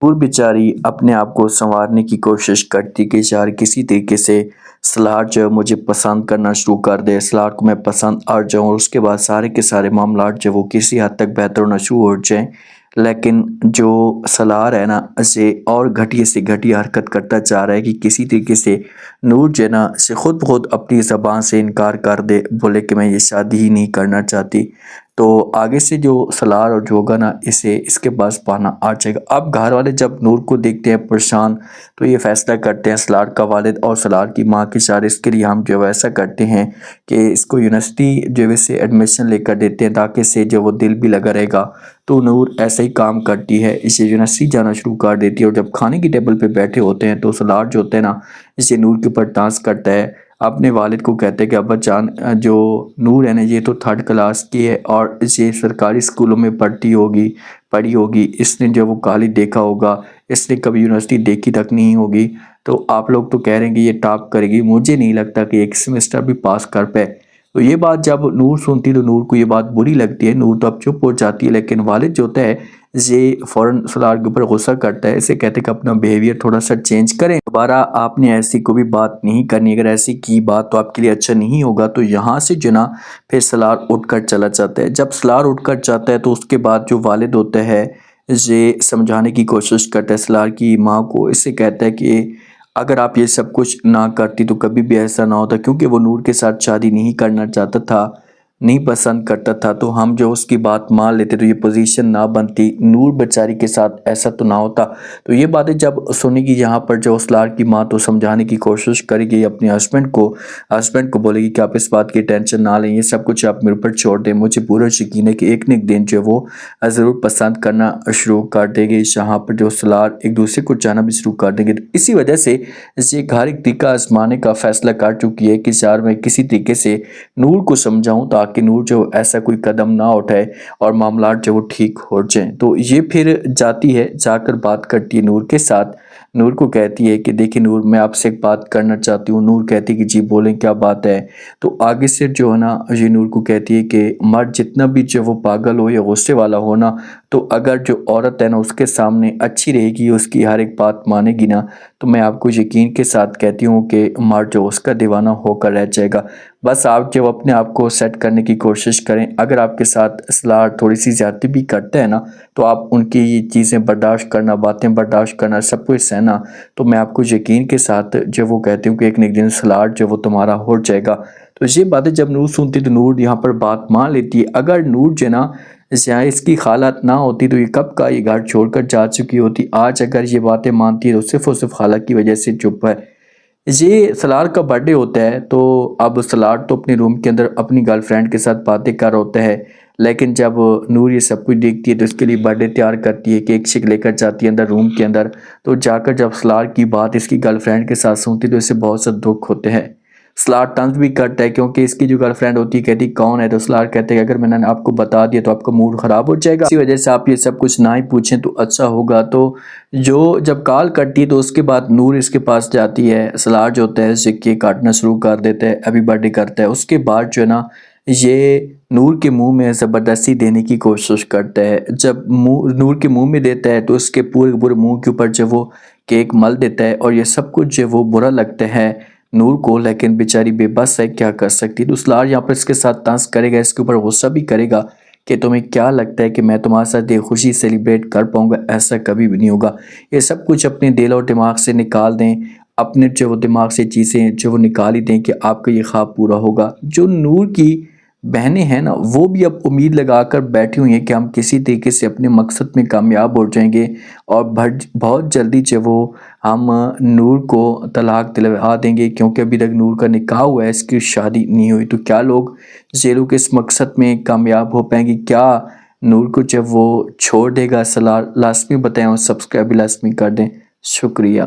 نور بیچاری اپنے آپ کو سنوارنے کی کوشش کرتی کہ یار کسی طریقے سے سلاٹ جو ہے مجھے پسند کرنا شروع کر دے، سلاٹ کو میں پسند آ جاؤں اور اس کے بعد سارے کے سارے معاملات جو وہ کسی حد تک بہتر ہونا شروع ہو جائیں۔ لیکن جو سلار ہے نا اسے اور گھٹیا سے گھٹیا حرکت کرتا جا رہا ہے کہ کسی طریقے سے نور جو ہے نا اسے خود بخود اپنی زبان سے انکار کر دے، بولے کہ میں یہ شادی ہی نہیں کرنا چاہتی۔ تو آگے سے جو سلار اور جو ہوگا نا اسے اس کے پاس پانا آ جائے گا۔ اب گھر والے جب نور کو دیکھتے ہیں پریشان تو یہ فیصلہ کرتے ہیں، سلار کا والد اور سلار کی ماں کے اشارے اس کے لیے ہم جو ایسا کرتے ہیں کہ اس کو یونیورسٹی جو ہے سے ایڈمیشن لے کر دیتے ہیں تاکہ اسے جو وہ دل بھی لگا رہے گا۔ تو نور ایسا ہی کام کرتی ہے، اسے یونیورسٹی جانا شروع کر دیتی ہے اور جب کھانے کی ٹیبل پہ بیٹھے ہوتے ہیں تو سلار جو ہوتا ہے نا اسے نور کے اوپر ٹانس کرتا ہے، اپنے والد کو کہتے ہیں کہ ابا جان جو نور ہے نا یہ تو 3rd کلاس کی ہے اور یہ سرکاری اسکولوں میں پڑھی ہوگی، اس نے جو وہ کالج دیکھا ہوگا، اس نے کبھی یونیورسٹی دیکھی تک نہیں ہوگی، تو آپ لوگ تو کہہ رہے ہیں کہ یہ ٹاپ کرے گی، مجھے نہیں لگتا کہ ایک سیمسٹر بھی پاس کر پائے۔ تو یہ بات جب نور سنتی تو نور کو یہ بات بری لگتی ہے، نور تو اب چپ ہو جاتی ہے، لیکن والد جو ہوتا ہے یہ فوراً سلار کے اوپر غصہ کرتا ہے، اسے کہتے ہیں کہ اپنا بیہیویئر تھوڑا سا چینج کریں، دوبارہ آپ نے ایسی کوئی بات نہیں کرنی، اگر ایسی کی بات تو آپ کے لیے اچھا نہیں ہوگا۔ تو یہاں سے جنا پھر سلار اٹھ کر چلا جاتا ہے، جب سلار اٹھ کر جاتا ہے تو اس کے بعد جو والد ہوتا ہے یہ سمجھانے کی کوشش کرتا ہے سلار کی ماں کو، اس سے کہتا ہے کہ اگر آپ یہ سب کچھ نہ کرتی تو کبھی بھی ایسا نہ ہوتا، کیونکہ وہ نور کے ساتھ شادی نہیں کرنا چاہتا تھا، نہیں پسند کرتا تھا، تو ہم جو اس کی بات مان لیتے تو یہ پوزیشن نہ بنتی، نور بیچاری کے ساتھ ایسا تو نہ ہوتا۔ تو یہ باتیں جب سنے گی یہاں پر جو سلار کی ماں تو سمجھانے کی کوشش کرے گی اپنے ہسبینڈ کو بولے گی کہ آپ اس بات کی ٹینشن نہ لیں، یہ سب کچھ آپ میرے اوپر چھوڑ دیں، مجھے پورا یقین ہے کہ ایک نہ ایک دن جو وہ ضرور پسند کرنا شروع کر دے گی، یہاں پر جو سلار ایک دوسرے کو جانا بھی شروع کر دیں گے۔ اسی وجہ سے یہ گھر ایک طریقہ آزمانے کا فیصلہ کر چکی ہے کہ یار میں کسی طریقے سے نور کو سمجھاؤں تاکہ نور جو ایسا کوئی قدم نہ اٹھائے اور معاملات جو وہ ٹھیک ہو جائیں۔ تو یہ پھر جاتی ہے، جا کر بات کرتی ہے نور کے ساتھ، نور کو کہتی ہے کہ دیکھیں نور میں آپ سے ایک بات کرنا چاہتی ہوں، نور کہتی ہے کہ جی بولیں کیا بات ہے۔ تو آگے سے جو ہے نا یہ نور کو کہتی ہے کہ مرد جتنا بھی جو وہ پاگل ہو یا غصے والا ہو نا، تو اگر جو عورت ہے نا اس کے سامنے اچھی رہے گی، اس کی ہر ایک بات مانے گی نا، تو میں آپ کو یقین کے ساتھ کہتی ہوں کہ مرد جو اس کا دیوانہ ہو کر رہ جائے گا۔ بس آپ جو اپنے آپ کو سیٹ کرنے کی کوشش کریں، اگر آپ کے ساتھ سلار تھوڑی سی زیادتی بھی کرتے ہیں نا تو آپ ان کی یہ چیزیں برداشت کرنا، باتیں برداشت کرنا، سب کچھ سہنا، تو میں آپ کو یقین کے ساتھ جو وہ کہتی ہوں کہ ایک نہ ایک دن سلار جو وہ تمہارا ہو جائے گا۔ تو یہ باتیں جب نور سنتی تو نور یہاں پر بات مان لیتی ہے، اگر نور جو نا اس کی خالات نہ ہوتی تو یہ کب کا یہ گھر چھوڑ کر جا چکی ہوتی، آج اگر یہ باتیں مانتی ہے تو صرف اور صرف خالہ کی وجہ سے چپ ہے۔ یہ سلار کا برتھڈے ہوتا ہے تو اب سلار تو اپنے روم کے اندر اپنی گرل فرینڈ کے ساتھ باتیں کر ہوتا ہے، لیکن جب نور یہ سب کچھ دیکھتی ہے تو اس کے لیے برتھڈے تیار کرتی ہے، کیک شیک لے کر جاتی ہے اندر روم کے اندر، تو جا کر جب سلار کی بات اس کی گرل فرینڈ کے ساتھ سنتی تو اسے بہت سا دکھ ہوتے ہیں۔ سلار طنز بھی کرتا ہے کیونکہ اس کی جو گرل فرینڈ ہوتی ہے کہتی کون ہے، تو سلار کہتے ہیں کہ اگر میں نے آپ کو بتا دیا تو آپ کا موڈ خراب ہو جائے گا، اسی وجہ سے آپ یہ سب کچھ نہ ہی پوچھیں تو اچھا ہوگا۔ تو جو جب کال کرتی ہے تو اس کے بعد نور اس کے پاس جاتی ہے، سلار جو ہوتا ہے اسے کیک کاٹنا شروع کر دیتا ہے، ہیپی برتھڈے کرتا ہے، اس کے بعد جو ہے نا یہ نور کے منہ میں زبردستی دینے کی کوشش کرتا ہے، جب نور کے منہ میں دیتا ہے تو اس کے پورے منہ کے اوپر جب وہ کیک مل دیتا ہے اور یہ سب کچھ جو وہ برا لگتا ہے نور کو، لیکن بیچاری بے بس ہے، کیا کر سکتی۔ تو سلار یہاں پر اس کے ساتھ طنز کرے گا، اس کے اوپر غصہ بھی کرے گا کہ تمہیں کیا لگتا ہے کہ میں تمہارے ساتھ یہ خوشی سیلیبریٹ کر پاؤں گا، ایسا کبھی بھی نہیں ہوگا۔ یہ سب کچھ اپنے دل اور دماغ سے نکال دیں، اپنے جو دماغ سے چیزیں جو وہ نکال ہی دیں کہ آپ کا یہ خواب پورا ہوگا۔ جو نور کی بہنیں ہیں نا وہ بھی اب امید لگا کر بیٹھی ہوئی ہیں کہ ہم کسی طریقے سے اپنے مقصد میں کامیاب ہو جائیں گے اور بہت جلدی جو وہ ہم نور کو طلاق دلوا دیں گے، کیونکہ ابھی تک نور کا نکاح ہوا ہے، اس کی شادی نہیں ہوئی۔ تو کیا لوگ زیرو کے اس مقصد میں کامیاب ہو پائیں گے؟ کیا نور کو جب وہ چھوڑ دے گا سلار؟ لازمی بتائیں اور سبسکرائب لازمی کر دیں۔ شکریہ۔